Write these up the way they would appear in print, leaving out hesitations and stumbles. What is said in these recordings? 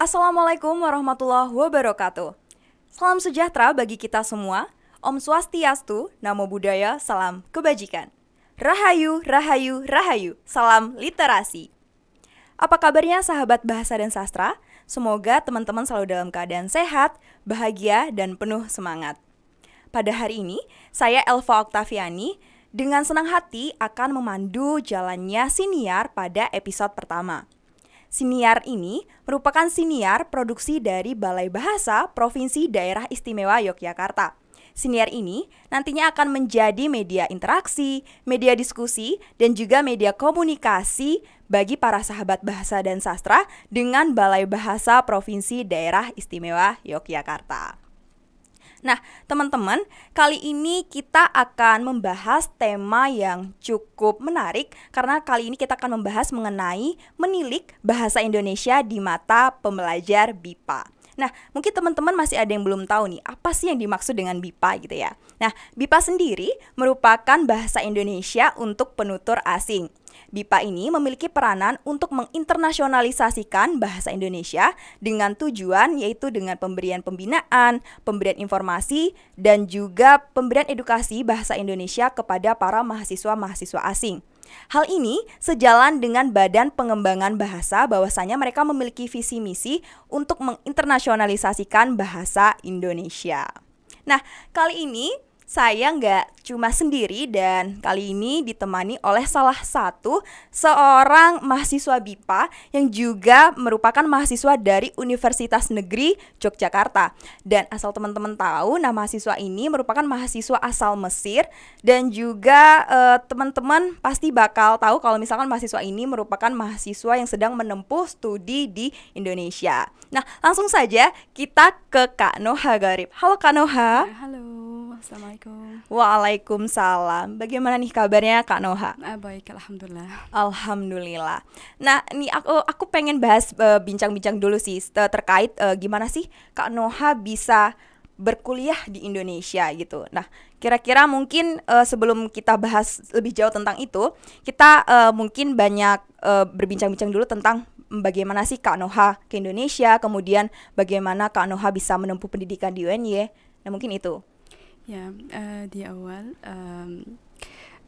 Assalamualaikum warahmatullahi wabarakatuh. Salam sejahtera bagi kita semua. Om Swastiastu, Namo Buddhaya, salam kebajikan. Rahayu, rahayu, rahayu, salam literasi. Apa kabarnya sahabat bahasa dan sastra? Semoga teman-teman selalu dalam keadaan sehat, bahagia, dan penuh semangat. Pada hari ini, saya Elva Oktaviani dengan senang hati akan memandu jalannya Siniar pada episode pertama. Siniar ini merupakan siniar produksi dari Balai Bahasa Provinsi Daerah Istimewa Yogyakarta. Siniar ini nantinya akan menjadi media interaksi, media diskusi, dan juga media komunikasi bagi para sahabat bahasa dan sastra dengan Balai Bahasa Provinsi Daerah Istimewa Yogyakarta. Nah, teman-teman, kali ini kita akan membahas tema yang cukup menarik karena kali ini kita akan membahas mengenai menilik bahasa Indonesia di mata pembelajar BIPA. Nah, mungkin teman-teman masih ada yang belum tahu nih, apa sih yang dimaksud dengan BIPA gitu ya. Nah, BIPA sendiri merupakan bahasa Indonesia untuk penutur asing. BIPA ini memiliki peranan untuk menginternasionalisasikan bahasa Indonesia dengan tujuan yaitu dengan pemberian pembinaan, pemberian informasi, dan juga pemberian edukasi bahasa Indonesia kepada para mahasiswa-mahasiswa asing. Hal ini sejalan dengan Badan Pengembangan Bahasa bahwasanya mereka memiliki visi misi untuk menginternasionalisasikan bahasa Indonesia. Nah, kali ini saya nggak cuma sendiri dan kali ini ditemani oleh salah satu seorang mahasiswa BIPA yang juga merupakan mahasiswa dari Universitas Negeri Yogyakarta. Dan asal teman-teman tahu, nah mahasiswa ini merupakan mahasiswa asal Mesir dan juga teman-teman pasti bakal tahu kalau misalkan mahasiswa ini merupakan mahasiswa yang sedang menempuh studi di Indonesia. Nah, langsung saja kita ke Kak Noha Garib. Halo Kak Noha. Halo, Assalamualaikum. Waalaikumsalam. Bagaimana nih kabarnya Kak Noha? Baik, alhamdulillah. Alhamdulillah. Nah, nih aku pengen bahas bincang-bincang dulu sih terkait gimana sih Kak Noha bisa berkuliah di Indonesia gitu. Nah, kira-kira mungkin sebelum kita bahas lebih jauh tentang itu, kita mungkin banyak berbincang-bincang dulu tentang bagaimana sih Kak Noha ke Indonesia, kemudian bagaimana Kak Noha bisa menempuh pendidikan di UNY. Nah, mungkin itu. Ya, di awal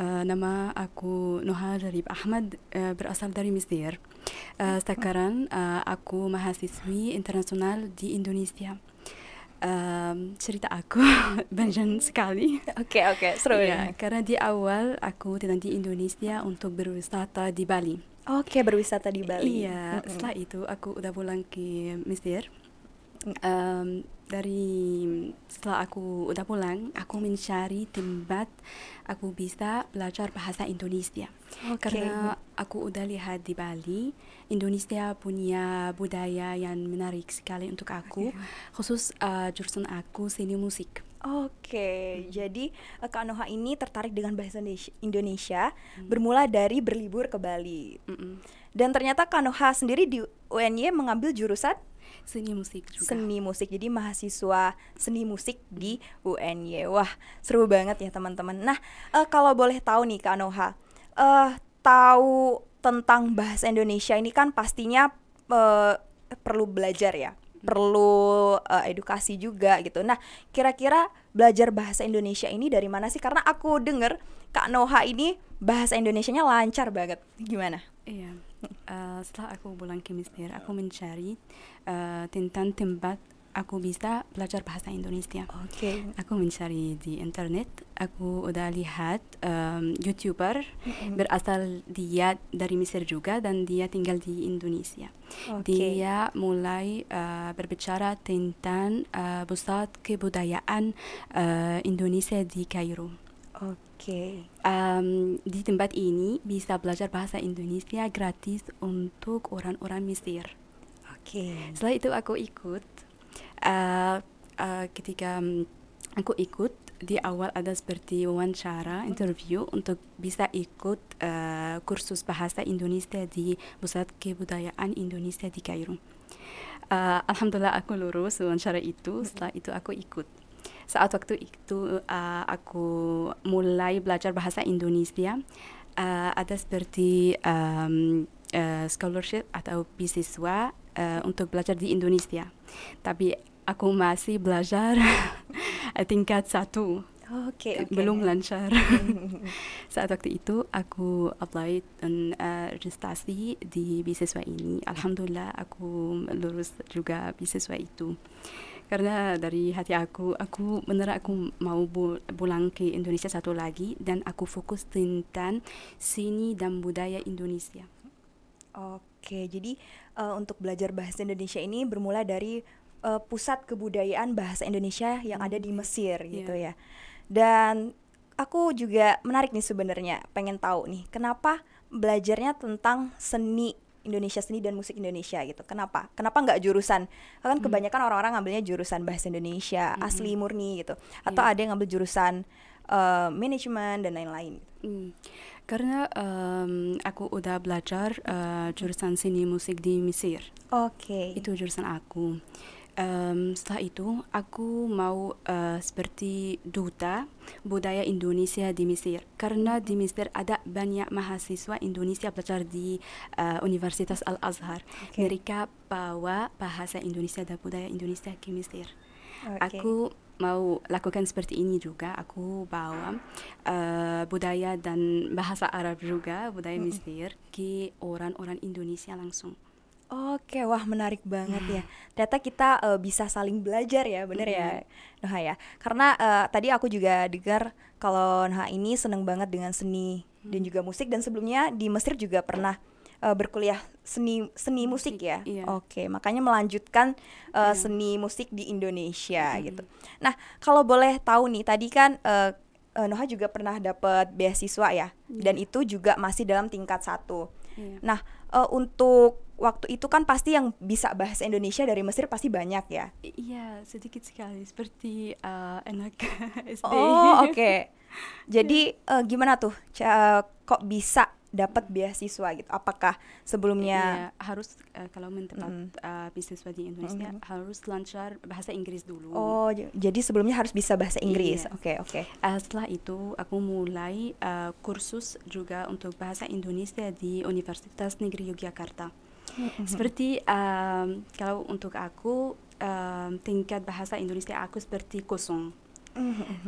nama aku Noha Garib Ahmad, berasal dari Mesir. Sekarang aku mahasiswi internasional di Indonesia. Cerita aku panjang sekali. Oke, seru Ya, ya. karena di awal aku datang di Indonesia untuk berwisata di Bali. Oke, berwisata di Bali. Iya, setelah itu aku udah pulang ke Mesir. Setelah aku udah pulang, aku mencari tempat aku bisa belajar bahasa Indonesia. Oke. Karena aku udah lihat di Bali, Indonesia punya budaya yang menarik sekali untuk aku, khusus jurusan aku seni musik. Oke, jadi Kak Noha ini tertarik dengan bahasa Indonesia bermula dari berlibur ke Bali. Dan ternyata Kak Noha sendiri di UNY mengambil jurusan Seni musik juga. seni musik, jadi mahasiswa seni musik di UNY. Wah, seru banget ya teman-teman. Nah, kalau boleh tahu nih Kak Noha, tahu tentang bahasa Indonesia ini kan pastinya perlu belajar ya, perlu edukasi juga gitu. Nah, kira-kira belajar bahasa Indonesia ini dari mana sih? Karena aku denger Kak Noha ini bahasa Indonesianya lancar banget. Gimana? Iya. Setelah aku pulang ke Mesir, aku mencari tentang tempat aku bisa belajar bahasa Indonesia. Oke. Aku mencari di internet, aku udah lihat YouTuber berasal dia dari Mesir juga dan dia tinggal di Indonesia. Oke. Dia mulai berbicara tentang pusat kebudayaan Indonesia di Kairo. Oke. Di tempat ini bisa belajar bahasa Indonesia gratis untuk orang-orang Mesir. Oke. Setelah itu aku ikut. Ketika aku ikut, di awal ada seperti wawancara, interview untuk bisa ikut kursus bahasa Indonesia di Pusat Kebudayaan Indonesia di Kairo. Alhamdulillah aku lulus wawancara itu. Setelah itu aku ikut. Saat waktu itu aku mulai belajar bahasa Indonesia, ada seperti scholarship atau beasiswa untuk belajar di Indonesia. Tapi aku masih belajar tingkat 1. Oke. Belum lancar. Saat waktu itu aku apply dan registrasi di beasiswa ini. Alhamdulillah aku lulus juga beasiswa itu. Karena dari hati aku benar aku mau pulang ke Indonesia satu lagi dan aku fokus tentang seni dan budaya Indonesia. Oke, jadi untuk belajar bahasa Indonesia ini bermula dari pusat kebudayaan bahasa Indonesia yang ada di Mesir gitu ya. Dan aku juga menarik nih sebenarnya, pengen tahu nih kenapa belajarnya tentang seni Indonesia, seni dan musik Indonesia gitu. Kenapa nggak jurusan? Kan kebanyakan orang-orang ngambilnya jurusan bahasa Indonesia asli murni gitu, atau ada yang ngambil jurusan manajemen dan lain-lain. Karena aku udah belajar jurusan seni musik di Mesir. Oke. Itu jurusan aku. Setelah itu aku mau seperti duta budaya Indonesia di Mesir, karena di Mesir ada banyak mahasiswa Indonesia belajar di Universitas Al-Azhar. Mereka bawa bahasa Indonesia dan budaya Indonesia ke Mesir. Aku mau lakukan seperti ini juga. Aku bawa budaya dan bahasa Arab juga, budaya Mesir, ke orang-orang Indonesia langsung. Oke, wah menarik banget ya. Ternyata kita bisa saling belajar ya, bener ya, Noha ya. Karena tadi aku juga dengar kalau Noha ini seneng banget dengan seni dan juga musik, dan sebelumnya di Mesir juga pernah berkuliah seni musik ya. Iya. Oke, makanya melanjutkan seni musik di Indonesia gitu. Nah, kalau boleh tahu nih, tadi kan Noha juga pernah dapat beasiswa ya, dan itu juga masih dalam tingkat 1. Nah, untuk waktu itu kan pasti yang bisa bahasa Indonesia dari Mesir pasti banyak ya? Iya, sedikit sekali, seperti anak SD. Oh, oke. Jadi gimana tuh kok bisa dapat beasiswa gitu? Apakah sebelumnya harus kalau mendapat beasiswa di Indonesia harus lancar bahasa Inggris dulu. Oh, jadi sebelumnya harus bisa bahasa Inggris. Oke. Setelah itu aku mulai kursus juga untuk bahasa Indonesia di Universitas Negeri Yogyakarta. Seperti kalau untuk aku tingkat bahasa Indonesia aku seperti kosong.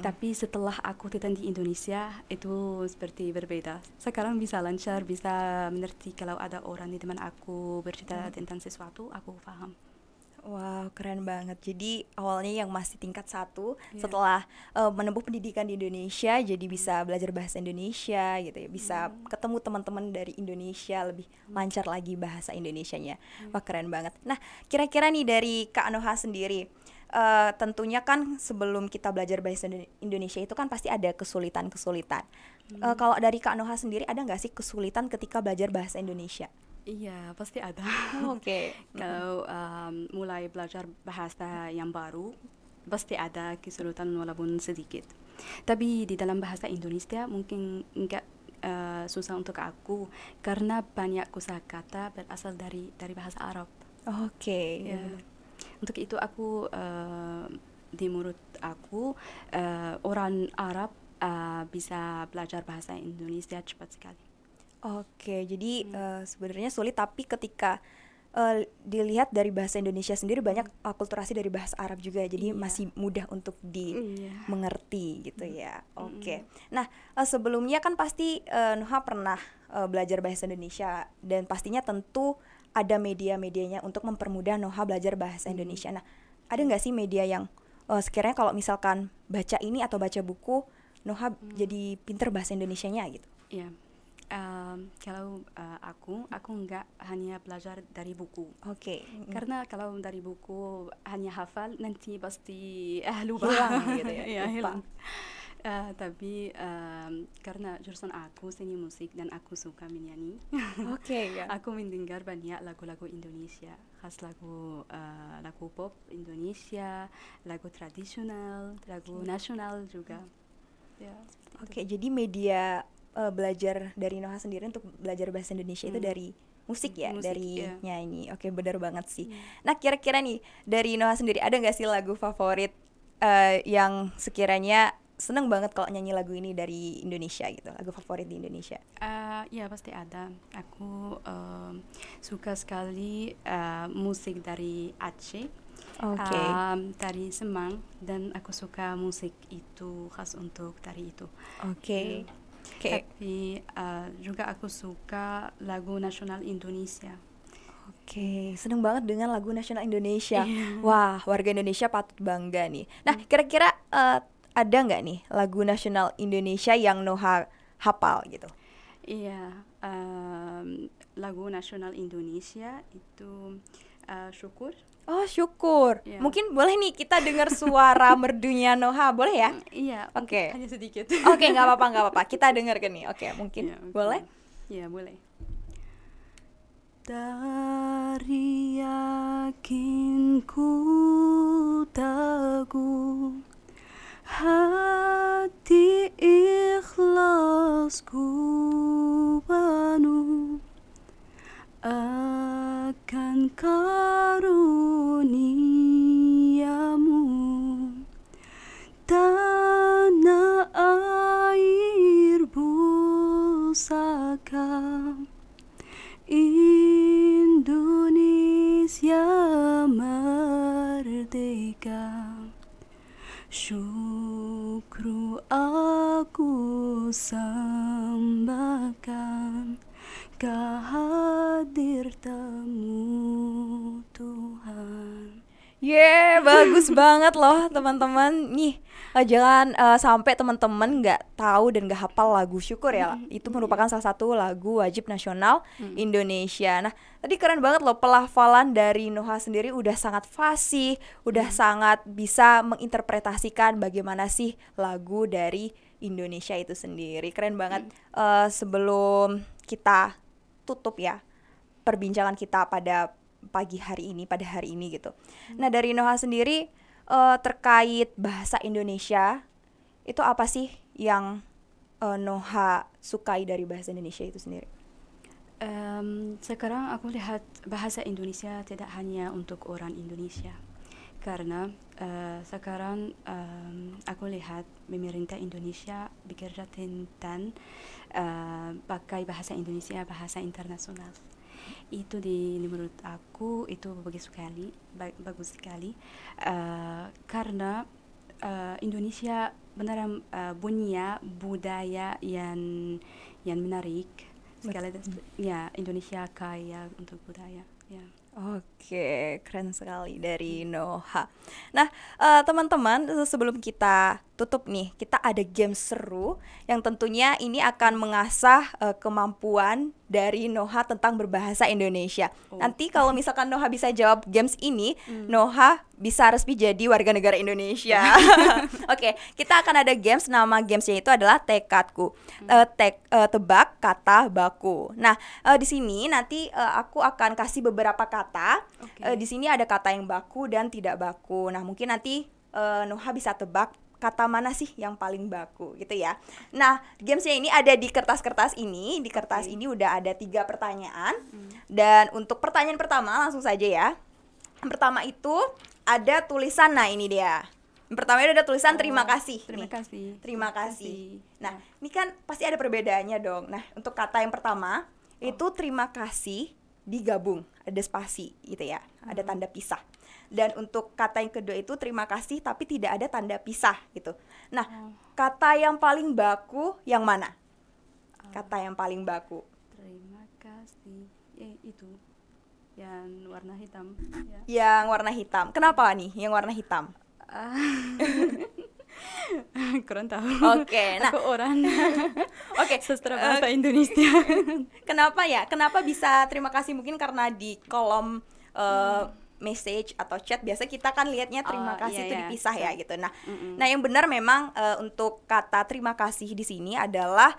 Tapi setelah aku tinggal di Indonesia itu seperti berbeda. Sekarang bisa lancar, bisa mengerti kalau ada orang di teman aku bercerita tentang sesuatu, aku paham. Wow, keren banget. Jadi awalnya yang masih tingkat 1, setelah menempuh pendidikan di Indonesia, jadi bisa belajar bahasa Indonesia gitu ya, bisa ketemu teman-teman dari Indonesia, lebih lancar lagi bahasa Indonesianya. Wah, keren banget. Nah, kira-kira nih dari Kak Noha sendiri, tentunya kan sebelum kita belajar bahasa Indonesia itu kan pasti ada kesulitan-kesulitan. Kalau dari Kak Noha sendiri, ada nggak sih kesulitan ketika belajar bahasa Indonesia? Iya, pasti ada. Oke. Kalau mulai belajar bahasa yang baru, pasti ada kesulitan walaupun sedikit. Tapi di dalam bahasa Indonesia mungkin enggak susah untuk aku, karena banyak kosakata berasal dari bahasa Arab. Oke. Ya. Untuk itu aku di menurut aku orang Arab bisa belajar bahasa Indonesia cepat sekali. Oke, jadi sebenarnya sulit, tapi ketika dilihat dari bahasa Indonesia sendiri banyak akulturasi dari bahasa Arab juga, jadi masih mudah untuk dimengerti gitu ya. Oke. Nah, sebelumnya kan pasti Noha pernah belajar bahasa Indonesia, dan pastinya tentu ada media-medianya untuk mempermudah Noha belajar bahasa Indonesia. Nah, ada nggak sih media yang sekiranya kalau misalkan baca ini atau baca buku, Noha jadi pinter bahasa Indonesianya gitu? Iya. Kalau aku nggak hanya belajar dari buku. Oke. Karena kalau dari buku hanya hafal, nanti pasti lupa. Hilang gitu ya. Ya, hilang. Tapi karena jurusan aku seni musik dan aku suka menyanyi, aku mendengar banyak lagu-lagu Indonesia, khas lagu pop Indonesia, lagu tradisional, lagu nasional juga. Ya, Oke, jadi media belajar dari Noha sendiri untuk belajar bahasa Indonesia itu dari musik ya, dari nyanyi. Oke, benar banget sih. Nah, kira-kira nih dari Noha sendiri ada nggak sih lagu favorit yang sekiranya seneng banget kalau nyanyi lagu ini dari Indonesia gitu, lagu favorit di Indonesia? Ya pasti ada. Aku suka sekali musik dari Aceh, Oke. tari Semang, dan aku suka musik itu khas untuk tari itu. Oke. Oke. Tapi juga aku suka lagu nasional Indonesia. Oke, seneng banget dengan lagu nasional Indonesia. Iya. Wah, warga Indonesia patut bangga nih. Nah, kira-kira ada nggak nih lagu nasional Indonesia yang Noha hafal gitu? Iya, lagu nasional Indonesia itu Syukur. Oh, syukur. Iya. Mungkin boleh nih kita dengar suara merdunya Noha, boleh ya? Iya, Oke. hanya sedikit. Oke, nggak apa-apa, nggak apa-apa. Kita dengarkan nih. Oke, mungkin Iya, oke. boleh? Iya, boleh. Dari yakinku teguh, hati ikhlasku penuh akan karuniamu, tanah air pusaka Indonesia merdeka. Syukru aku sembahkan kehadir temu Tuhan. Bagus banget loh teman-teman. Nih, jangan sampai teman-teman nggak tahu dan nggak hafal lagu Syukur ya. Itu merupakan salah satu lagu wajib nasional Indonesia. Nah, tadi keren banget loh pelafalan dari Noha sendiri, udah sangat fasih, udah sangat bisa menginterpretasikan bagaimana sih lagu dari Indonesia itu sendiri. Keren banget. Sebelum kita tutup ya perbincangan kita pada pagi hari ini, pada hari ini gitu. Nah, dari Noha sendiri terkait bahasa Indonesia, itu apa sih yang Noha sukai dari bahasa Indonesia itu sendiri? Sekarang aku lihat bahasa Indonesia tidak hanya untuk orang Indonesia, karena sekarang aku lihat pemerintah Indonesia bekerja tentang pakai bahasa Indonesia, bahasa internasional. Itu menurut aku itu bagus sekali, karena Indonesia benar punya budaya yang menarik sekali. Ya, Indonesia kaya untuk budaya. Ya. Oke, keren sekali dari Noha. Nah, teman-teman, sebelum kita tutup nih, kita ada game seru yang tentunya ini akan mengasah kemampuan dari Noha tentang berbahasa Indonesia. Nanti kalau misalkan Noha bisa jawab games ini, Noha bisa resmi jadi warga negara Indonesia. Oke, kita akan ada games, nama gamesnya itu adalah Tekadku. Tebak kata baku. Nah, di sini nanti aku akan kasih beberapa kata. Di sini ada kata yang baku dan tidak baku. Nah, mungkin nanti Noha bisa tebak kata mana sih yang paling baku gitu ya. Nah, gamesnya ini ada di kertas-kertas ini. Di kertas ini udah ada 3 pertanyaan. Dan untuk pertanyaan pertama langsung saja ya. Yang pertama itu ada tulisan, nah ini dia. Yang pertama itu ada tulisan terima kasih. Terima kasih. Terima kasih. Nah, ini kan pasti ada perbedaannya dong. Nah, untuk kata yang pertama itu terima kasih digabung, ada spasi gitu ya. Ada tanda pisah. Dan untuk kata yang kedua itu terima kasih tapi tidak ada tanda pisah gitu. Nah, kata yang paling baku yang mana? Kata yang paling baku. Terima kasih. Itu yang warna hitam. Ya. Yang warna hitam. Kenapa nih yang warna hitam? Kurang tahu. Oke, nah Aku orang sastra Oke, bahasa Indonesia. kenapa ya? Kenapa bisa terima kasih? Mungkin karena di kolom message atau chat biasa kita kan lihatnya terima kasih itu dipisah ya gitu. Nah, nah yang benar memang untuk kata terima kasih di sini adalah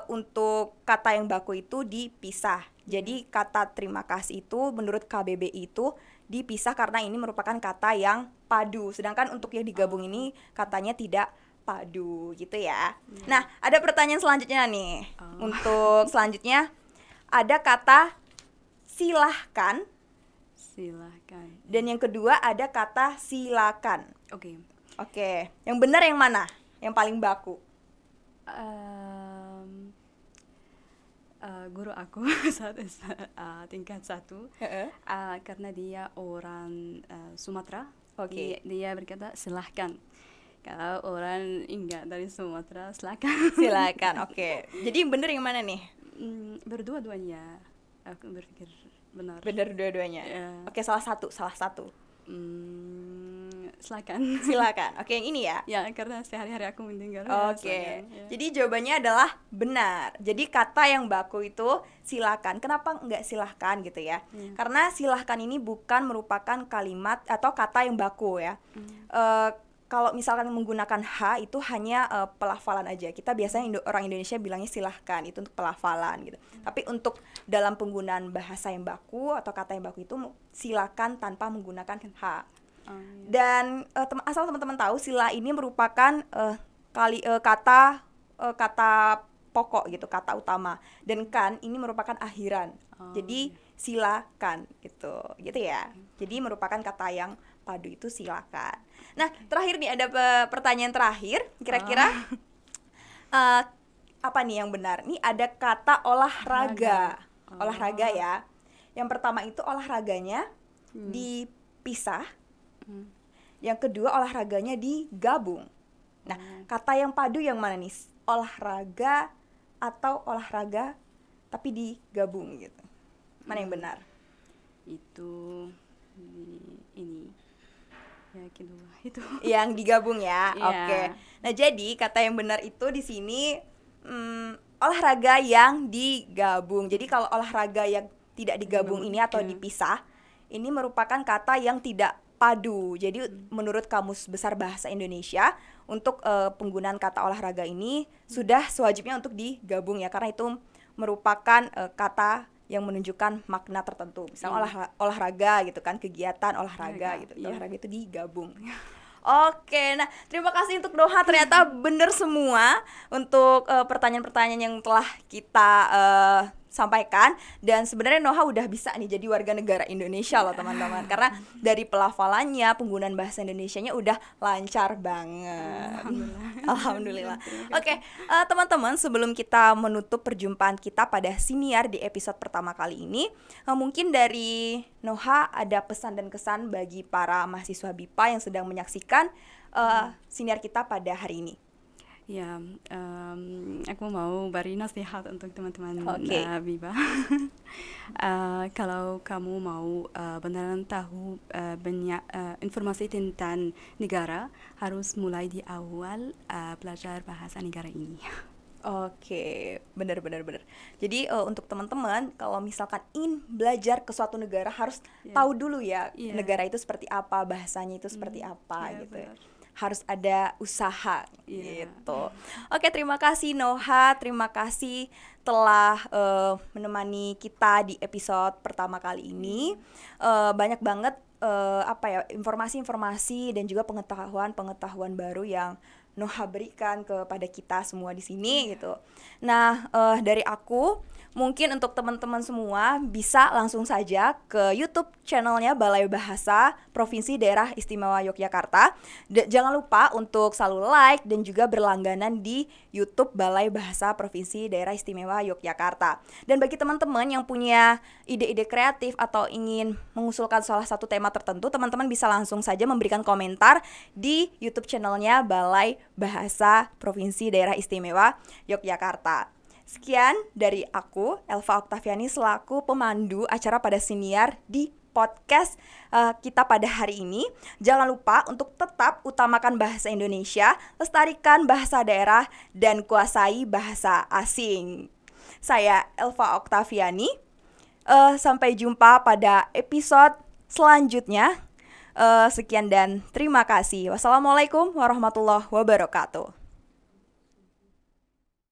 untuk kata yang baku itu dipisah. Jadi kata terima kasih itu menurut KBBI itu dipisah karena ini merupakan kata yang padu. Sedangkan untuk yang digabung ini katanya tidak padu gitu ya. Nah, ada pertanyaan selanjutnya nih. Untuk selanjutnya ada kata silahkan. Silahkan. Dan yang kedua ada kata silakan. Oke. Oke, yang benar yang mana? yang paling baku? Guru aku saat tingkat 1, karena dia orang Sumatera. Oke. Dia berkata silahkan. Kalau orang enggak dari Sumatera silahkan. Silakan. Oke. Jadi yang bener yang mana nih? Berdua-duanya. Aku berpikir benar. Bener dua-duanya. Oke, salah satu. Silakan. Oke, yang ini ya. Ya, karena sehari-hari aku mendengar. Oke. Jadi jawabannya adalah benar. Jadi kata yang baku itu silakan. Kenapa enggak silahkan gitu ya? Karena silahkan ini bukan merupakan kalimat atau kata yang baku ya. Kalau misalkan menggunakan H itu hanya pelafalan aja. Kita biasanya orang Indonesia bilangnya silahkan, itu untuk pelafalan gitu. Tapi untuk dalam penggunaan bahasa yang baku atau kata yang baku itu silakan tanpa menggunakan H. Dan asal teman-teman tahu, sila ini merupakan kata pokok gitu, kata utama. Dan kan ini merupakan akhiran. Jadi silakan gitu ya. Jadi merupakan kata yang padu itu silakan. Nah, terakhir nih ada pertanyaan terakhir. Kira-kira apa nih yang benar? Nih ada kata olahraga. Olahraga ya. Yang pertama itu olahraganya dipisah. Yang kedua olahraganya digabung. Nah, kata yang padu yang mana nih? Olahraga atau olahraga tapi digabung gitu. Mana yang benar? Itu ini. Ya, kedua itu. Yang digabung ya. Yeah. Oke. Nah, jadi kata yang benar itu di sini olahraga yang digabung. Jadi kalau olahraga yang tidak digabung ini atau dipisah, ini merupakan kata yang tidak padu. Jadi menurut Kamus Besar Bahasa Indonesia, untuk penggunaan kata olahraga ini sudah sewajibnya untuk digabung ya, karena itu merupakan kata yang menunjukkan makna tertentu. Misalnya olahraga gitu kan, kegiatan olahraga gitu. Olahraga itu digabung. Oke, nah terima kasih untuk Noha, ternyata bener semua untuk pertanyaan-pertanyaan yang telah kita sampaikan. Dan sebenarnya Noha udah bisa nih jadi warga negara Indonesia loh teman-teman, karena dari pelafalannya, penggunaan bahasa Indonesianya udah lancar banget. Alhamdulillah. Oke, teman-teman, sebelum kita menutup perjumpaan kita pada Siniar di episode pertama kali ini, mungkin dari Noha ada pesan dan kesan bagi para mahasiswa BIPA yang sedang menyaksikan Siniar kita pada hari ini. Ya, aku mau beri nasihat untuk teman-teman BIPA. Kalau kamu mau beneran tahu banyak informasi tentang negara, harus mulai di awal belajar bahasa negara ini. Oke, benar. Jadi untuk teman-teman, kalau misalkan ingin belajar ke suatu negara, harus tahu dulu ya negara itu seperti apa, bahasanya itu seperti apa gitu ya. Harus ada usaha gitu. Oke, terima kasih Noha, terima kasih telah menemani kita di episode pertama kali ini. Banyak banget informasi-informasi dan juga pengetahuan baru yang Noha berikan kepada kita semua di sini gitu. Nah, dari aku mungkin untuk teman-teman semua bisa langsung saja ke YouTube channelnya Balai Bahasa Provinsi Daerah Istimewa Yogyakarta. Jangan lupa untuk selalu like dan juga berlangganan di YouTube Balai Bahasa Provinsi Daerah Istimewa Yogyakarta. Dan bagi teman-teman yang punya ide-ide kreatif atau ingin mengusulkan salah satu tema tertentu, teman-teman bisa langsung saja memberikan komentar di YouTube channelnya Balai Bahasa Provinsi Daerah Istimewa Yogyakarta. Sekian dari aku, Elva Oktaviani, selaku pemandu acara pada Siniar di podcast kita pada hari ini. Jangan lupa untuk tetap utamakan bahasa Indonesia, lestarikan bahasa daerah, dan kuasai bahasa asing. Saya Elva Oktaviani. Sampai jumpa pada episode selanjutnya. Sekian dan terima kasih. Wassalamualaikum warahmatullahi wabarakatuh.